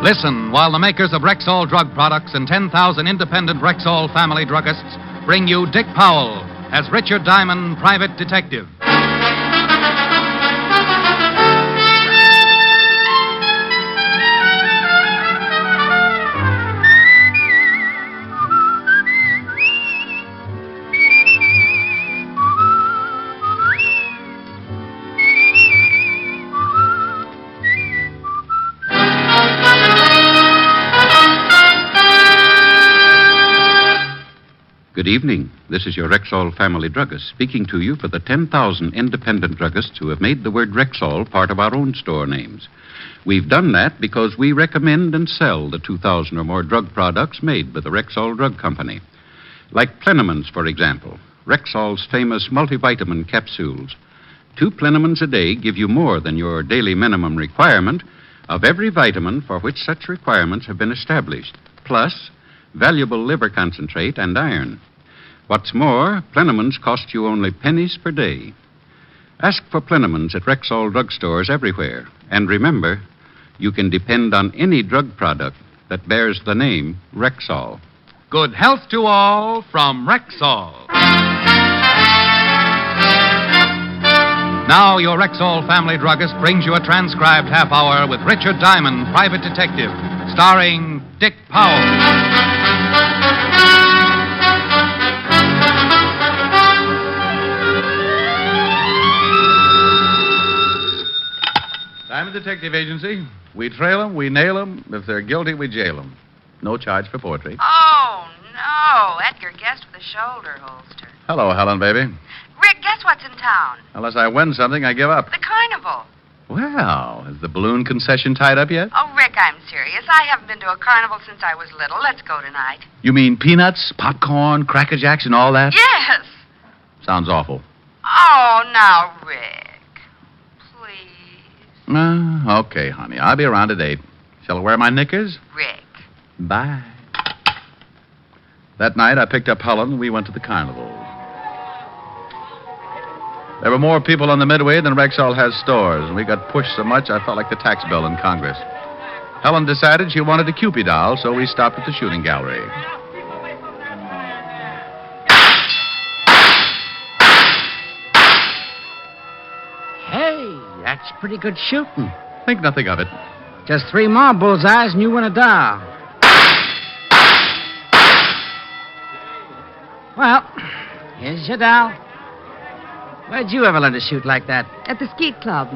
Listen while the makers of Rexall drug products and 10,000 independent Rexall family druggists bring you Dick Powell as Richard Diamond, private detective. Good evening. This is your Rexall family druggist speaking to you for the 10,000 independent druggists who have made the word Rexall part of our own store names. We've done that because we recommend and sell the 2,000 or more drug products made by the Rexall Drug Company. Like Plenamins, for example, Rexall's famous multivitamin capsules. 2 Plenamins a day give you more than your daily minimum requirement of every vitamin for which such requirements have been established, plus valuable liver concentrate and iron. What's more, Plenamins cost you only pennies per day. Ask for Plenamins at Rexall drugstores everywhere. And remember, you can depend on any drug product that bears the name Rexall. Good health to all from Rexall. Now, your Rexall family druggist brings you a transcribed half hour with Richard Diamond, private detective, starring Dick Powell. Diamond Detective Agency. We trail them, we nail them. If they're guilty, we jail them. No charge for poetry. Oh, no. Edgar guessed with a shoulder holster. Hello, Helen, baby. Rick, guess what's in town? Unless I win something, I give up. The carnival. Well, is the balloon concession tied up yet? Oh, Rick, I'm serious. I haven't been to a carnival since I was little. Let's go tonight. You mean peanuts, popcorn, Cracker Jacks, and all that? Yes. Sounds awful. Oh, now, Rick. Please. Okay, honey. I'll be around at 8. Shall I wear my knickers? Rick. Bye. That night, I picked up Helen and we went to the carnival. There were more people on the Midway than Rexall has stores, and we got pushed so much I felt like the tax bill in Congress. Helen decided she wanted a Cupid doll, so we stopped at the shooting gallery. Hey, that's pretty good shooting. Think nothing of it. Just 3 more bullseyes and you win a doll. Well, here's your doll. Where'd you ever learn to shoot like that? At the skeet club.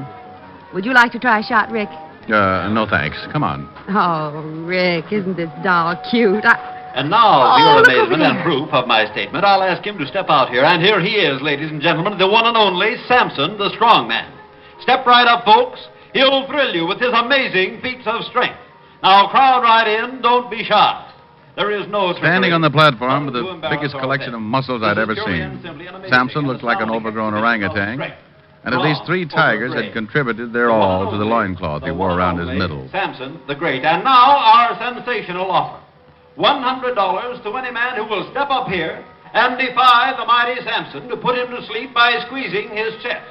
Would you like to try a shot, Rick? No thanks. Come on. Oh, Rick, isn't this doll cute? And now, for your look amazement over and there. proof of my statement, I'll ask him to step out here. And here he is, ladies and gentlemen, the one and only Samson, the strong man. Step right up, folks. He'll thrill you with his amazing feats of strength. Now, crowd right in. Don't be shy. There is no... Standing on the platform with the biggest collection of muscles I'd ever seen, Samson looked like an overgrown orangutan, and at least 3 tigers had contributed their all to the loincloth he wore around his middle. Samson the Great. And now, our sensational offer. $100 to any man who will step up here and defy the mighty Samson to put him to sleep by squeezing his chest.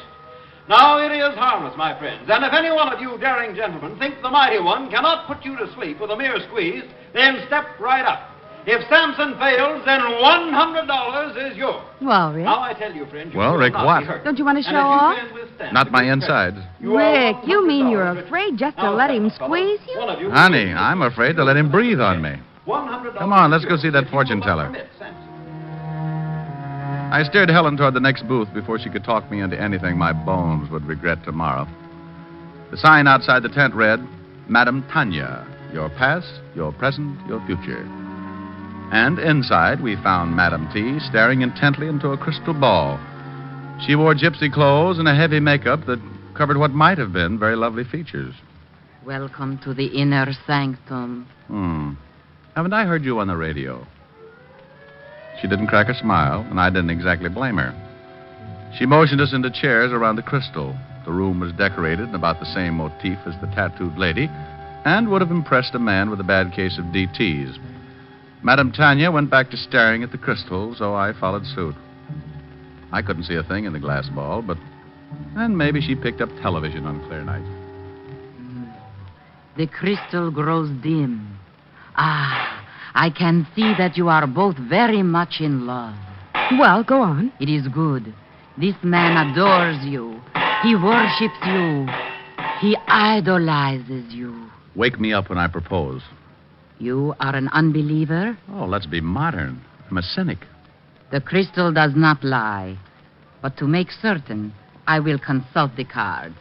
Now, it is harmless, my friends, and if any one of you daring gentlemen think the mighty one cannot put you to sleep with a mere squeeze, then step right up. If Samson fails, then $100 is yours. Well, Rick. Now, I tell you, friends, you Well, will Rick, not what? be hurt. Don't you want to And show if you off? can withstand Not the my good insides. pressure, you are Rick, you mean you're $100 afraid just to Now, let him fellow, squeeze you? one of you Honey, I'm afraid to let him breathe on me. $100 Come on, let's go see that if you will fortune not teller. permit Samson. I steered Helen toward the next booth before she could talk me into anything my bones would regret tomorrow. The sign outside the tent read, Madame Tanya, your past, your present, your future. And inside, we found Madame T staring intently into a crystal ball. She wore gypsy clothes and a heavy makeup that covered what might have been very lovely features. Welcome to the inner sanctum. Haven't I heard you on the radio? She didn't crack a smile, and I didn't exactly blame her. She motioned us into chairs around the crystal. The room was decorated in about the same motif as the tattooed lady, and would have impressed a man with a bad case of DTs. Madame Tanya went back to staring at the crystal, so I followed suit. I couldn't see a thing in the glass ball, but... And maybe she picked up television on clear nights. The crystal grows dim. Ah, I can see that you are both very much in love. Well, go on. It is good. This man adores you. He worships you. He idolizes you. Wake me up when I propose. You are an unbeliever? Oh, let's be modern. I'm a cynic. The crystal does not lie. But to make certain, I will consult the cards.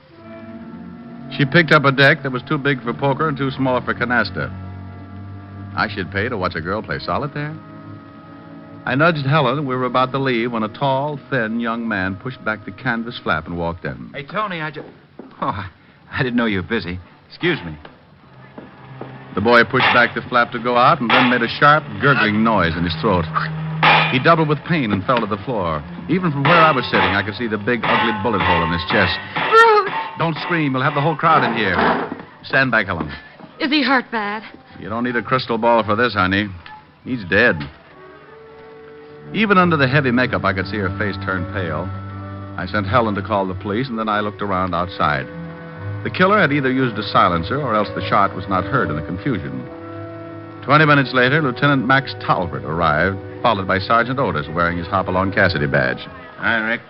She picked up a deck that was too big for poker and too small for canasta. I should pay to watch a girl play solitaire. I nudged Helen, and we were about to leave when a tall, thin young man pushed back the canvas flap and walked in. Hey, Tony, Oh, I didn't know you were busy. Excuse me. The boy pushed back the flap to go out and then made a sharp, gurgling noise in his throat. He doubled with pain and fell to the floor. Even from where I was sitting, I could see the big, ugly bullet hole in his chest. Bruce! Don't scream. We'll have the whole crowd in here. Stand back, Helen. Is he hurt bad? You don't need a crystal ball for this, honey. He's dead. Even under the heavy makeup, I could see her face turn pale. I sent Helen to call the police, and then I looked around outside. The killer had either used a silencer or else the shot was not heard in the confusion. 20 minutes later, Lieutenant Max Talbot arrived, followed by Sergeant Otis wearing his Hopalong Cassidy badge. Hi, Rick.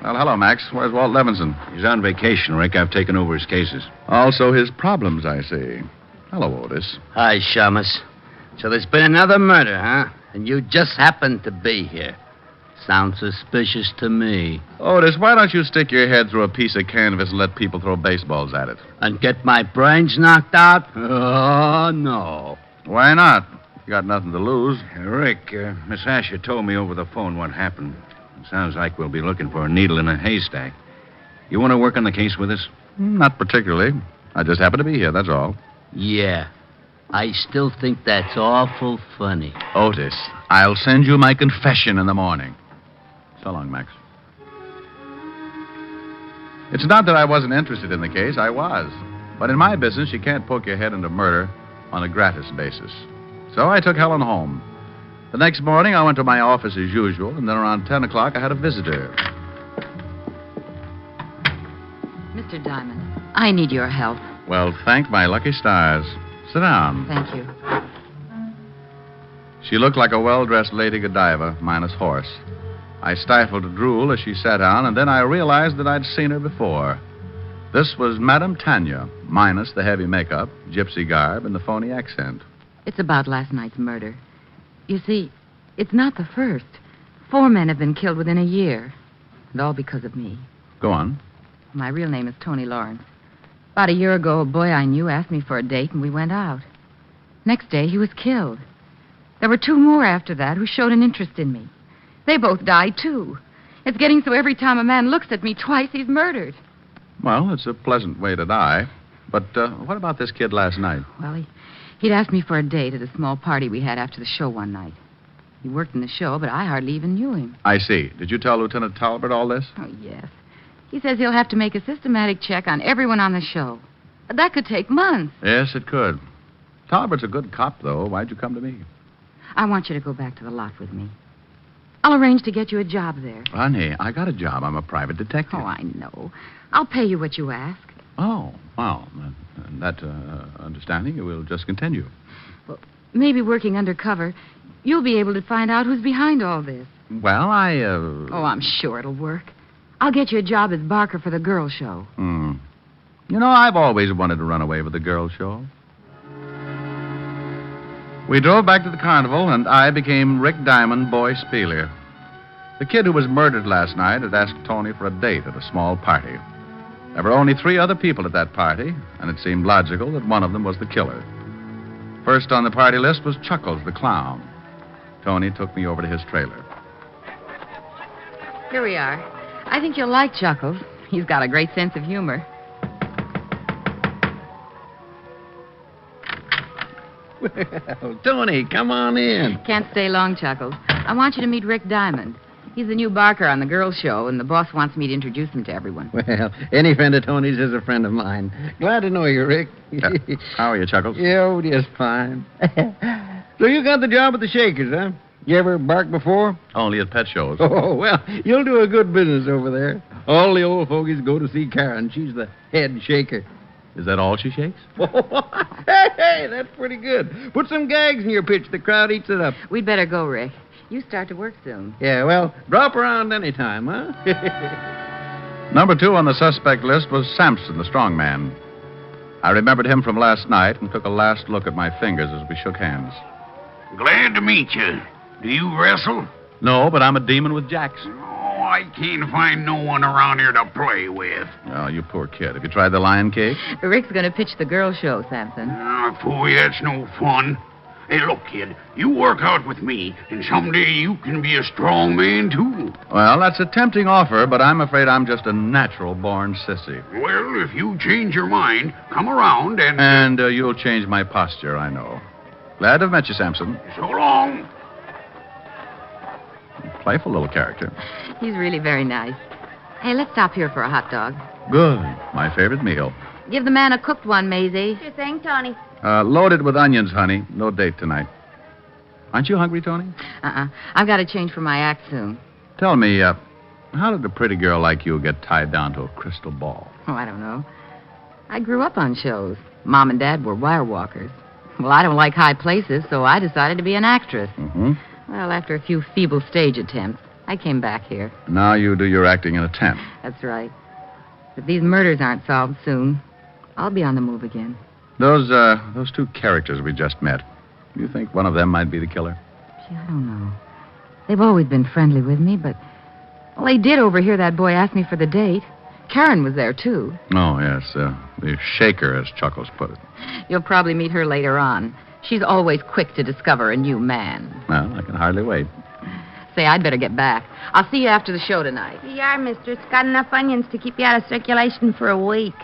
Well, hello, Max. Where's Walt Levinson? He's on vacation, Rick. I've taken over his cases. Also his problems, I see. Hello, Otis. Hi, Shamus. So there's been another murder, huh? And you just happened to be here. Sounds suspicious to me. Otis, why don't you stick your head through a piece of canvas and let people throw baseballs at it? And get my brains knocked out? Oh, no. Why not? You got nothing to lose. Rick, Miss Asher told me over the phone what happened. It sounds like we'll be looking for a needle in a haystack. You want to work on the case with us? Not particularly. I just happen to be here, that's all. Yeah. I still think that's awful funny. Otis, I'll send you my confession in the morning. So long, Max. It's not that I wasn't interested in the case. I was. But in my business, you can't poke your head into murder on a gratis basis. So I took Helen home. The next morning, I went to my office as usual, and then around 10 o'clock, I had a visitor. Mr. Diamond, I need your help. Well, thank my lucky stars. Sit down. Thank you. She looked like a well-dressed Lady Godiva, minus horse. I stifled a drool as she sat down, and then I realized that I'd seen her before. This was Madame Tanya, minus the heavy makeup, gypsy garb, and the phony accent. It's about last night's murder. You see, it's not the first. 4 men have been killed within a year. And all because of me. Go on. My real name is Tony Lawrence. About a year ago, a boy I knew asked me for a date, and we went out. Next day, he was killed. There were 2 more after that who showed an interest in me. They both died, too. It's getting so every time a man looks at me twice, he's murdered. Well, it's a pleasant way to die. But what about this kid last night? Well, he'd asked me for a date at a small party we had after the show one night. He worked in the show, but I hardly even knew him. I see. Did you tell Lieutenant Talbot all this? Oh, yes. He says he'll have to make a systematic check on everyone on the show. That could take months. Yes, it could. Talbot's a good cop, though. Why'd you come to me? I want you to go back to the lot with me. I'll arrange to get you a job there. Honey, I got a job. I'm a private detective. Oh, I know. I'll pay you what you ask. Oh, well, that understanding will just continue. Well, maybe working undercover, you'll be able to find out who's behind all this. Well, Oh, I'm sure it'll work. I'll get you a job as Barker for the girl show. You know, I've always wanted to run away with the girl show. We drove back to the Carnival, and I became Rick Diamond, boy Spieler. The kid who was murdered last night had asked Tony for a date at a small party. There were only 3 other people at that party, and it seemed logical that one of them was the killer. First on the party list was Chuckles, the clown. Tony took me over to his trailer. Here we are. I think you'll like Chuckles. He's got a great sense of humor. Well, Tony, come on in. Can't stay long, Chuckles. I want you to meet Rick Diamond. He's the new Barker on the girls' show, and the boss wants me to introduce him to everyone. Well, any friend of Tony's is a friend of mine. Glad to know you, Rick. How are you, Chuckles? Yeah, just fine. So you got the job at the Shakers, huh? You ever bark before? Only at pet shows. Oh, well, you'll do a good business over there. All the old fogies go to see Karen. She's the head shaker. Is that all she shakes? Hey, that's pretty good. Put some gags in your pitch. The crowd eats it up. We'd better go, Rick. You start to work soon. Yeah, well, drop around anytime, huh? Number 2 on the suspect list was Sampson, the strong man. I remembered him from last night and took a last look at my fingers as we shook hands. Glad to meet you. Do you wrestle? No, but I'm a demon with jacks. Oh, I can't find no one around here to play with. Oh, you poor kid. Have you tried the lion cake? Rick's going to pitch the girls' show, Sampson. Phooey, that's no fun. Hey, look, kid, you work out with me, and someday you can be a strong man, too. Well, that's a tempting offer, but I'm afraid I'm just a natural-born sissy. Well, if you change your mind, come around and... And you'll change my posture, I know. Glad to have met you, Sampson. So long. Playful little character. He's really very nice. Hey, let's stop here for a hot dog. Good. My favorite meal. Give the man a cooked one, Maisie. Sure thing, Tony. Loaded with onions, honey. No date tonight. Aren't you hungry, Tony? I've got to change for my act soon. Tell me, how did a pretty girl like you get tied down to a crystal ball? Oh, I don't know. I grew up on shows. Mom and Dad were wire walkers. Well, I don't like high places, so I decided to be an actress. Mm-hmm. Well, after a few feeble stage attempts, I came back here. Now you do your acting in a tent. That's right. If these murders aren't solved soon, I'll be on the move again. Those 2 characters we just met, you think one of them might be the killer? Gee, I don't know. They've always been friendly with me, but... Well, they did overhear that boy ask me for the date. Karen was there, too. Oh, yes. The shaker, as Chuckles put it. You'll probably meet her later on. She's always quick to discover a new man. Well, I can hardly wait. Say, I'd better get back. I'll see you after the show tonight. Here you are, mister. It's got enough onions to keep you out of circulation for a week.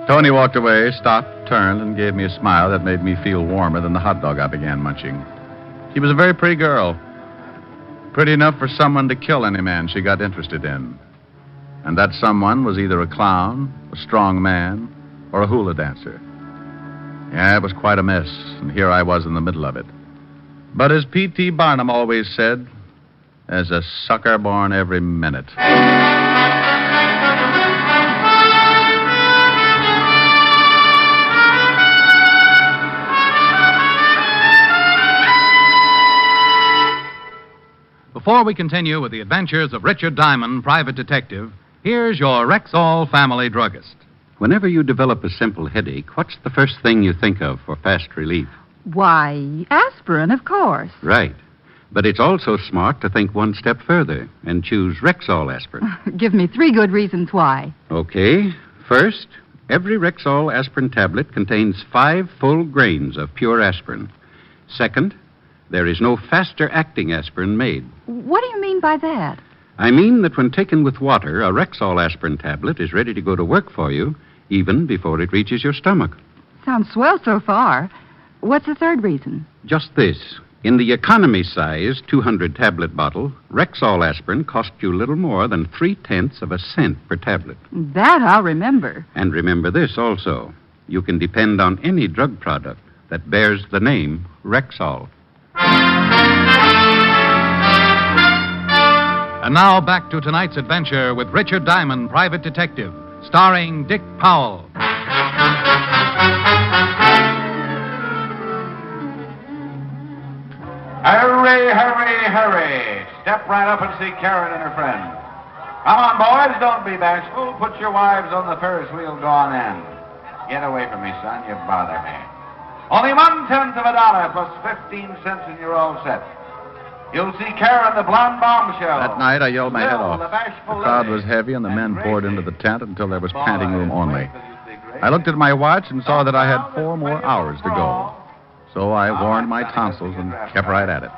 Tony walked away, stopped, turned, and gave me a smile that made me feel warmer than the hot dog I began munching. She was a very pretty girl. Pretty enough for someone to kill any man she got interested in. And that someone was either a clown, a strong man, or a hula dancer. Yeah, it was quite a mess, and here I was in the middle of it. But as P.T. Barnum always said, there's a sucker born every minute. Before we continue with the adventures of Richard Diamond, private detective, here's your Rexall family druggist. Whenever you develop a simple headache, what's the first thing you think of for fast relief? Why, aspirin, of course. Right. But it's also smart to think one step further and choose Rexall aspirin. Give me 3 good reasons why. Okay. First, every Rexall aspirin tablet contains 5 full grains of pure aspirin. Second, there is no faster-acting aspirin made. What do you mean by that? I mean that when taken with water, a Rexall aspirin tablet is ready to go to work for you even before it reaches your stomach. Sounds swell so far. What's the third reason? Just this. In the economy size 200-tablet bottle, Rexall aspirin costs you little more than 0.3 cents per tablet. That I'll remember. And remember this also. You can depend on any drug product that bears the name Rexall. And now back to tonight's adventure with Richard Diamond, private detective, starring Dick Powell. Hurry, hurry, hurry. Step right up and see Karen and her friend. Come on, boys, don't be bashful. Put your wives on the Ferris wheel, go on in. Get away from me, son, you bother me. Only 1/10 of a dollar plus 15 cents and you're all set. You'll see Karen, the blonde bombshell. That night, I yelled my head off. The bashful The crowd lady. was heavy, and the men poured into the tent until there was Boys, panting room only. wait till you see Grace. I looked at my watch and saw that I had 4 more hours to go. So I warned my tonsils and kept right at it.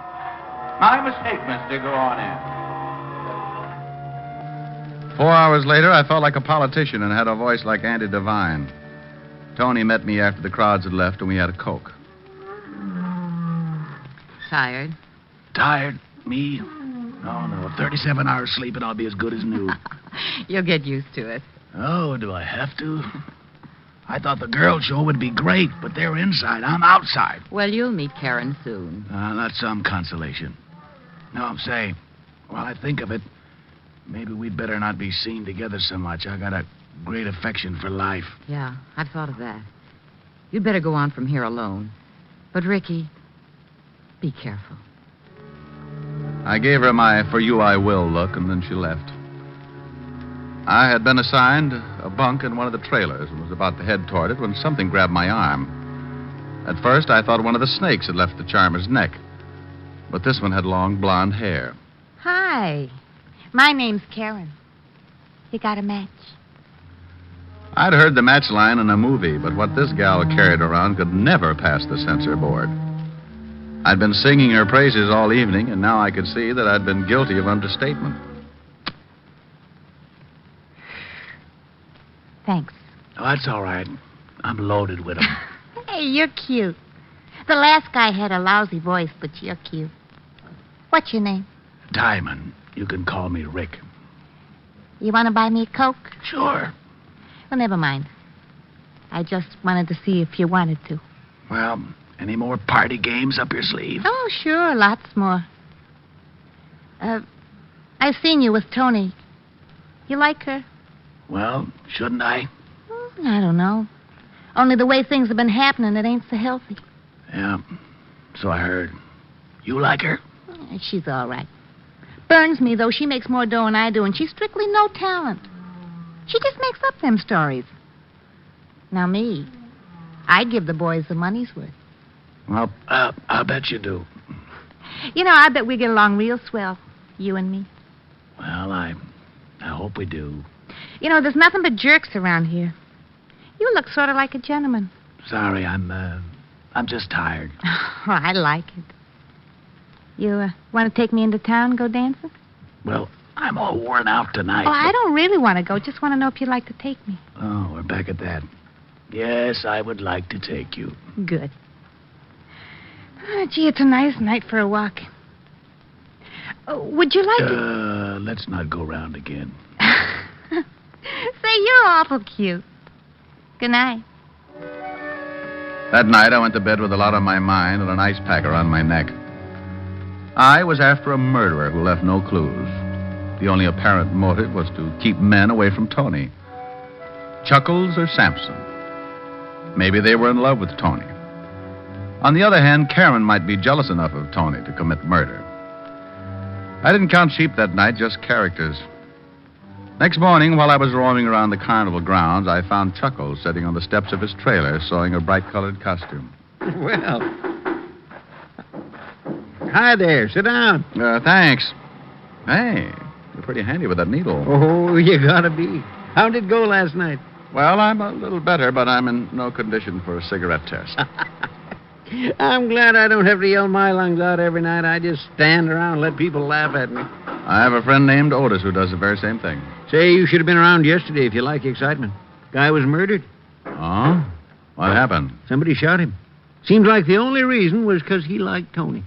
My mistake, mister. Go on in. 4 hours later, I felt like a politician and had a voice like Andy Devine. Tony met me after the crowds had left, and we had a Coke. Tired? Tired? Me? No. 37 hours sleep and I'll be as good as new. You'll get used to it. Oh, do I have to? I thought the girl show would be great, but they're inside. I'm outside. Well, you'll meet Karen soon. That's some consolation. No, say, while I think of it, maybe we'd better not be seen together so much. I got a great affection for life. Yeah, I've thought of that. You'd better go on from here alone. But, Ricky, be careful. I gave her my for you I will look, and then she left. I had been assigned a bunk in one of the trailers and was about to head toward it when something grabbed my arm. At first, I thought one of the snakes had left the charmer's neck. But this one had long blonde hair. Hi. My name's Karen. You got a match? I'd heard the match line in a movie, but what this gal carried around could never pass the censor board. I'd been singing her praises all evening, and now I could see that I'd been guilty of understatement. Thanks. Oh, that's all right. I'm loaded with them. Hey, you're cute. The last guy had a lousy voice, but you're cute. What's your name? Diamond. You can call me Rick. You want to buy me a Coke? Sure. Well, never mind. I just wanted to see if you wanted to. Well, any more party games up your sleeve? Oh, sure, lots more. I've seen you with Tony. You like her? Well, shouldn't I? I don't know. Only the way things have been happening, it ain't so healthy. Yeah, so I heard. You like her? She's all right. Burns me, though. She makes more dough than I do, and she's strictly no talent. She just makes up them stories. Now, me, I'd give the boys the money's worth. Well, I'll bet you do. You know, I bet we get along real swell, you and me. Well, I hope we do. You know, there's nothing but jerks around here. You look sort of like a gentleman. Sorry, I'm just tired. Oh, I like it. You want to take me into town and go dancing? Well, I'm all worn out tonight. Oh, I don't really want to go. Just want to know if you'd like to take me. Oh, we're back at that. Yes, I would like to take you. Good. Oh, gee, it's a nice night for a walk. Would you like to... Let's not go round again. Say, you're awful cute. Good night. That night, I went to bed with a lot on my mind and an ice pack around my neck. I was after a murderer who left no clues. The only apparent motive was to keep men away from Tony. Chuckles or Sampson? Maybe they were in love with Tony. On the other hand, Karen might be jealous enough of Tony to commit murder. I didn't count sheep that night, just characters. Next morning, while I was roaming around the carnival grounds, I found Chuckles sitting on the steps of his trailer sewing a bright-colored costume. Well, hi there. Sit down. Thanks. Hey, you're pretty handy with that needle. Oh, you gotta be. How did it go last night? Well, I'm a little better, but I'm in no condition for a cigarette test. I'm glad I don't have to yell my lungs out every night. I just stand around and let people laugh at me. I have a friend named Otis who does the very same thing. Say, you should have been around yesterday if you like excitement. Guy was murdered. Oh? What happened? Somebody shot him. Seems like the only reason was because he liked Tony.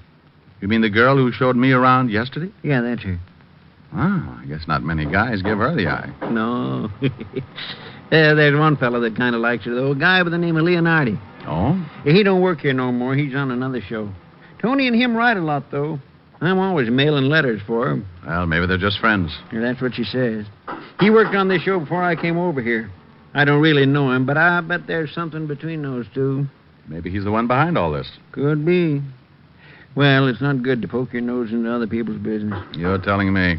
You mean the girl who showed me around yesterday? Yeah, that's her. Oh, I guess not many guys give her the eye. No. There's one fellow that kind of likes her, though. A guy by the name of Leonardi. Oh? He don't work here no more. He's on another show. Tony and him write a lot, though. I'm always mailing letters for him. Well, maybe they're just friends. Yeah, that's what she says. He worked on this show before I came over here. I don't really know him, but I bet there's something between those two. Maybe he's the one behind all this. Could be. Well, it's not good to poke your nose into other people's business. You're telling me.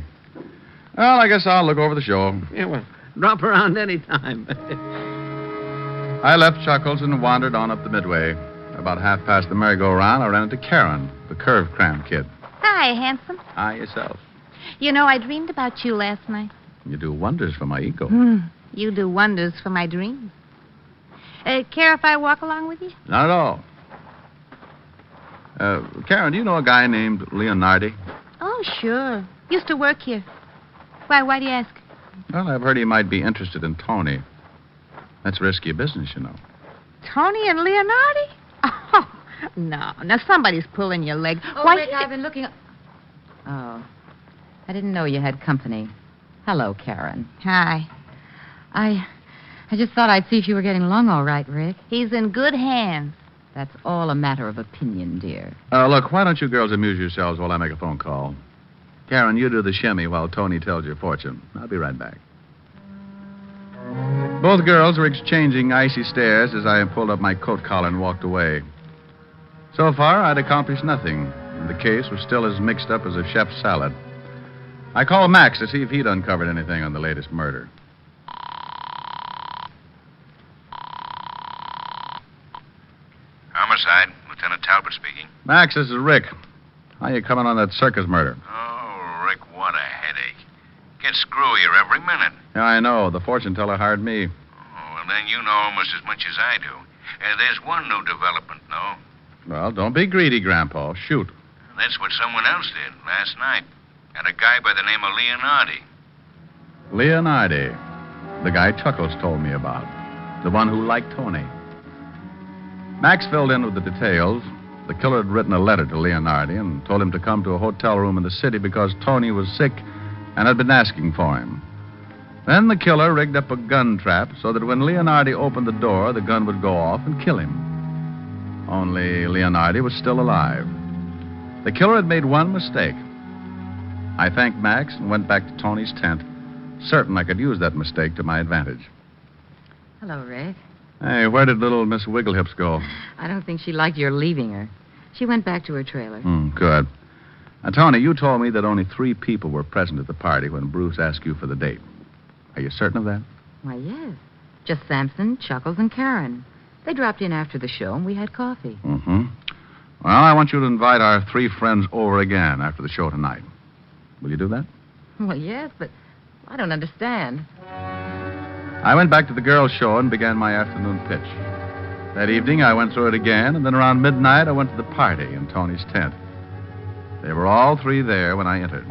Well, I guess I'll look over the show. Yeah, well, drop around any time. I left Chuckles and wandered on up the Midway. About half past the merry-go-round, I ran into Karen, the curve cram kid. Hi, handsome. Hi, yourself. You know, I dreamed about you last night. You do wonders for my ego. You do wonders for my dreams. Care if I walk along with you? Not at all. Karen, do you know a guy named Leonardi? Oh, sure. Used to work here. Why do you ask? Well, I've heard he might be interested in Tony. That's risky business, you know. Tony and Leonardi? Oh, no. Now, somebody's pulling your leg. Oh, why, Rick, I've been looking... Oh, I didn't know you had company. Hello, Karen. Hi. I just thought I'd see if you were getting along all right, Rick. He's in good hands. That's all a matter of opinion, dear. Look, why don't you girls amuse yourselves while I make a phone call? Karen, you do the shimmy while Tony tells your fortune. I'll be right back. Both girls were exchanging icy stares as I pulled up my coat collar and walked away. So far, I'd accomplished nothing, and the case was still as mixed up as a chef's salad. I called Max to see if he'd uncovered anything on the latest murder. Homicide. Lieutenant Talbot speaking. Max, this is Rick. How you coming on that circus murder? Oh, Rick, what a headache. Gets screwier every minute. Yeah, I know. The fortune teller hired me. Oh, well, then you know almost as much as I do. There's one new development, no? Well, don't be greedy, Grandpa. Shoot. That's what someone else did last night. Got a guy by the name of Leonardi. Leonardi. The guy Chuckles told me about. The one who liked Tony. Max filled in with the details. The killer had written a letter to Leonardi and told him to come to a hotel room in the city because Tony was sick and had been asking for him. Then the killer rigged up a gun trap so that when Leonardi opened the door, the gun would go off and kill him. Only Leonardi was still alive. The killer had made one mistake. I thanked Max and went back to Tony's tent, certain I could use that mistake to my advantage. Hello, Rick. Hey, where did little Miss Wigglehips go? I don't think she liked your leaving her. She went back to her trailer. Good. Now, Tony, you told me that only 3 people were present at the party when Bruce asked you for the date. Are you certain of that? Why, yes. Just Sampson, Chuckles, and Karen. They dropped in after the show, and we had coffee. Mm-hmm. Well, I want you to invite our 3 friends over again after the show tonight. Will you do that? Well, yes, but I don't understand. I went back to the girls' show and began my afternoon pitch. That evening, I went through it again, and then around midnight, I went to the party in Tony's tent. They were all 3 there when I entered.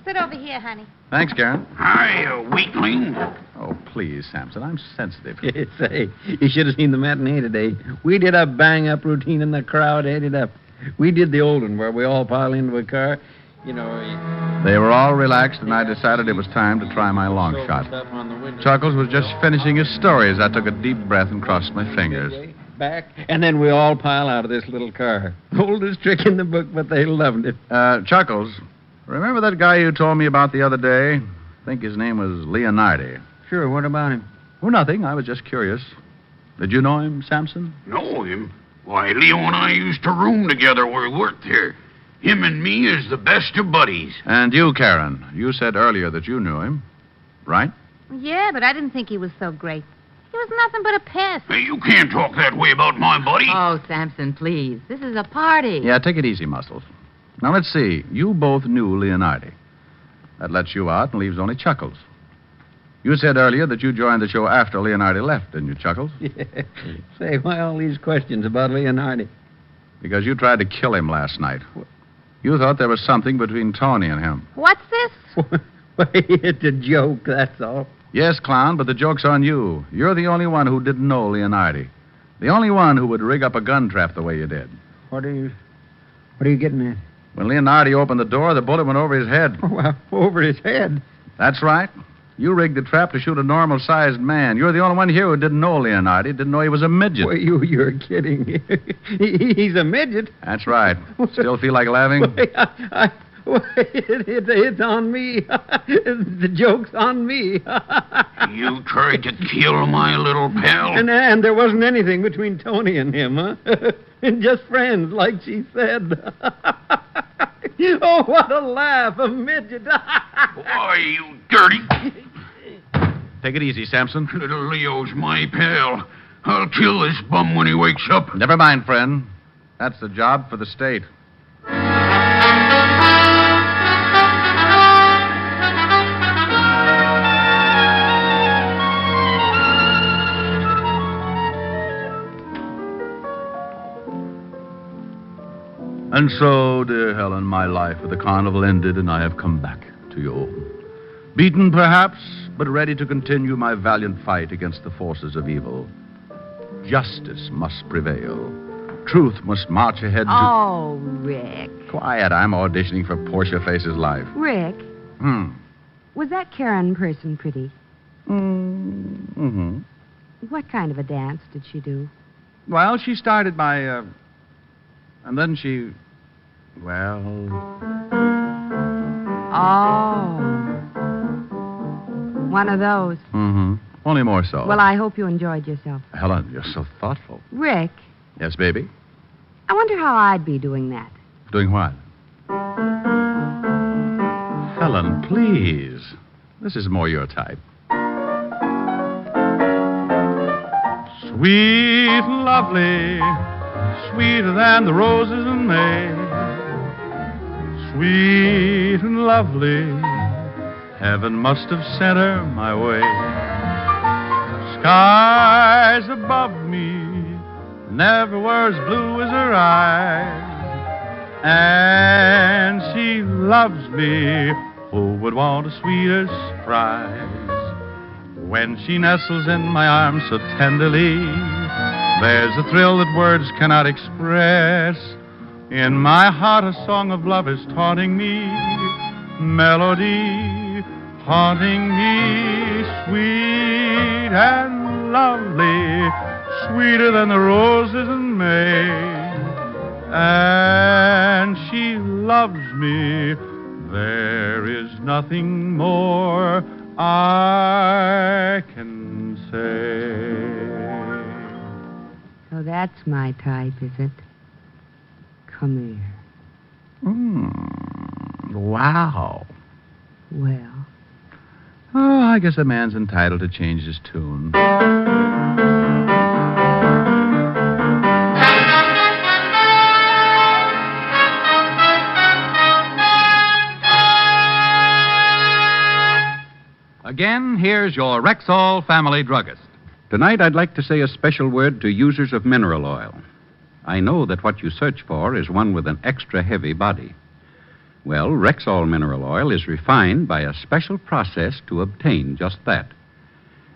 Sit over here, honey. Thanks, Karen. Hi, you weakling. Oh, please, Sampson, I'm sensitive. Say, you should have seen the matinee today. We did a bang-up routine, and the crowd ate it up. We did the old one where we all pile into a car. You know... They were all relaxed, and I decided it was time to try my long shot. Chuckles was just finishing his story as I took a deep breath and crossed my fingers. Back, and then we all pile out of this little car. Oldest trick in the book, but they loved it. Chuckles, remember that guy you told me about the other day? I think his name was Leonardi. Sure, what about him? Oh, nothing. I was just curious. Did you know him, Sampson? Know him? Why, Leo and I used to room together where he worked here. Him and me is the best of buddies. And you, Karen, you said earlier that you knew him, right? Yeah, but I didn't think he was so great. He was nothing but a pest. Hey, you can't talk that way about my buddy. Oh, Sampson, please. This is a party. Yeah, take it easy, Muscles. Now, let's see. You both knew Leonardi. That lets you out and leaves only Chuckles. You said earlier that you joined the show after Leonardi left, didn't you, Chuckles? Yeah. Say, why all these questions about Leonardi? Because you tried to kill him last night. You thought there was something between Tony and him. What's this? It's a joke, that's all. Yes, Clown, but the joke's on you. You're the only one who didn't know Leonardi. The only one who would rig up a gun trap the way you did. What are you getting at? When Leonardi opened the door, the bullet went over his head. Well, over his head? That's right. You rigged the trap to shoot a normal-sized man. You're the only one here who didn't know Leonardi, didn't know he was a midget. Well, you're kidding. He's a midget. That's right. Still feel like laughing? It's on me. The joke's on me. You tried to kill my little pal? And there wasn't anything between Tony and him, huh? Just friends, like she said. Oh, what a laugh, a midget. Why, you dirty... Take it easy, Sampson. Little Leo's my pal. I'll kill this bum when he wakes up. Never mind, friend. That's the job for the state. And so, dear Helen, my life at the carnival ended, and I have come back to you. Beaten, perhaps, but ready to continue my valiant fight against the forces of evil. Justice must prevail. Truth must march ahead to... Oh, Rick. Quiet, I'm auditioning for Portia Face's life. Rick, Hmm. was that Karen person pretty? Mm-hmm. What kind of a dance did she do? Well, she started by, and then she... Well... Oh. One of those. Mm-hmm. Only more so. Well, I hope you enjoyed yourself. Helen, you're so thoughtful. Rick, Yes, baby? I wonder how I'd be doing that. Doing what? Helen, please. This is more your type. Sweet and lovely, sweeter than the roses in May. Sweet and lovely, heaven must have sent her my way. Skies above me never were as blue as her eyes. And she loves me, who would want a sweeter surprise? When she nestles in my arms so tenderly, there's a thrill that words cannot express. In my heart a song of love is taunting me, melody haunting me, sweet and lovely, sweeter than the roses in May. And she loves me, there is nothing more I can say. So that's my type, is it? Come here. Wow. Well, Oh, I guess a man's entitled to change his tune. Again, here's your Rexall family druggist. Tonight, I'd like to say a special word to users of mineral oil. I know that what you search for is one with an extra heavy body. Well, Rexall mineral oil is refined by a special process to obtain just that.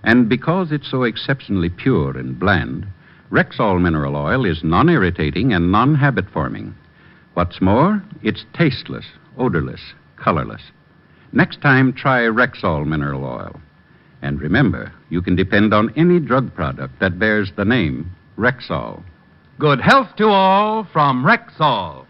And because it's so exceptionally pure and bland, Rexall mineral oil is non-irritating and non-habit forming. What's more, it's tasteless, odorless, colorless. Next time, try Rexall mineral oil. And remember, you can depend on any drug product that bears the name Rexall. Good health to all from Rexall.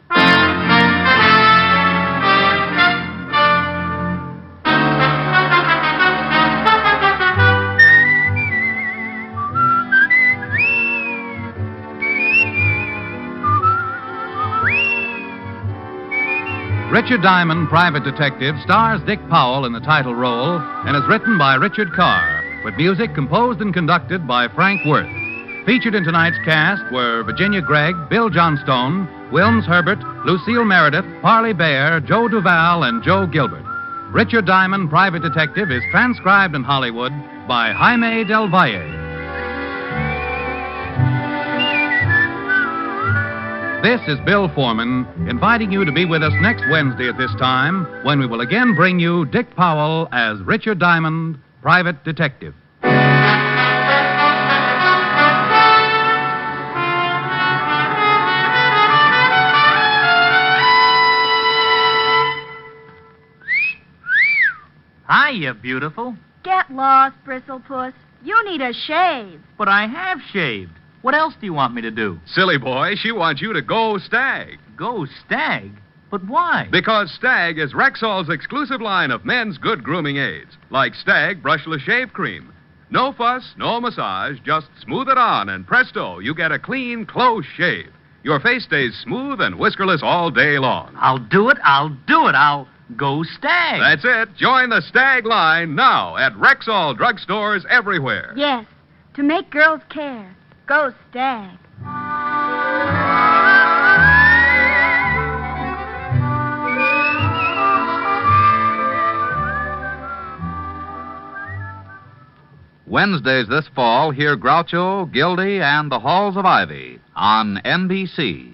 Richard Diamond, Private Detective, stars Dick Powell in the title role and is written by Richard Carr, with music composed and conducted by Frank Worth. Featured in tonight's cast were Virginia Gregg, Bill Johnstone, Wilms Herbert, Lucille Meredith, Parley Bear, Joe Duval, and Joe Gilbert. Richard Diamond, Private Detective, is transcribed in Hollywood by Jaime Del Valle. This is Bill Foreman, inviting you to be with us next Wednesday at this time, when we will again bring you Dick Powell as Richard Diamond, Private Detective. Hiya, beautiful. Get lost, Bristlepuss. You need a shave. But I have shaved. What else do you want me to do? Silly boy, she wants you to go Stag. Go Stag? But why? Because Stag is Rexall's exclusive line of men's good grooming aids, like Stag Brushless Shave Cream. No fuss, no massage, just smooth it on, and presto, you get a clean, close shave. Your face stays smooth and whiskerless all day long. I'll do it. I'll go Stag. That's it. Join the Stag line now at Rexall drugstores everywhere. Yes, to make girls care. Go Stag. Wednesdays this fall, hear Groucho, Gildy, and the Halls of Ivy on NBC.